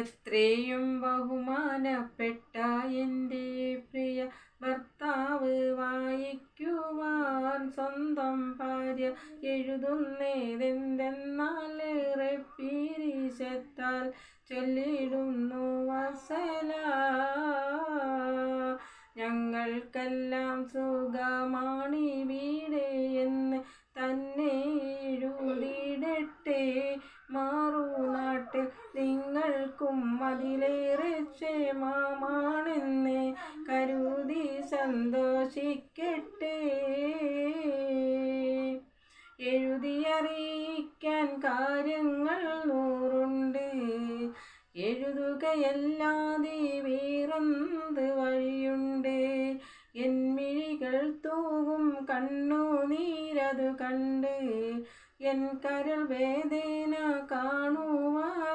എത്രയും ബഹുമാനപ്പെട്ട എൻ്റെ പ്രിയ ഭർത്താവ് വായിക്കുവാൻ സ്വന്തം ഭാര്യ എഴുതുന്നതെന്തെന്നാൽ ഏറെ പീരിശത്താൽ ചൊല്ലിടുന്നു വത്സല. ഞങ്ങൾക്കെല്ലാം സുഖമാണിവിടെ എന്ന് തന്നെ എഴുതിയിടട്ടെ. മാറുനാട്ടിൽ നിങ്ങൾക്കും അതിലേറെ ക്ഷേമമാണെന്ന് കരുതി സന്തോഷിക്കട്ടെ. എഴുതിയറിയിക്കാൻ കാര്യങ്ങൾ 100 എഴുതുകയല്ലാതെ വേറെന്ത് വഴിയുണ്ട്. എൻ മിഴികൾ തൂകും കണ്ണുനീരതു കണ്ട് എൻ കരൾ വേദന കാണുവാനാരുണ്ട്.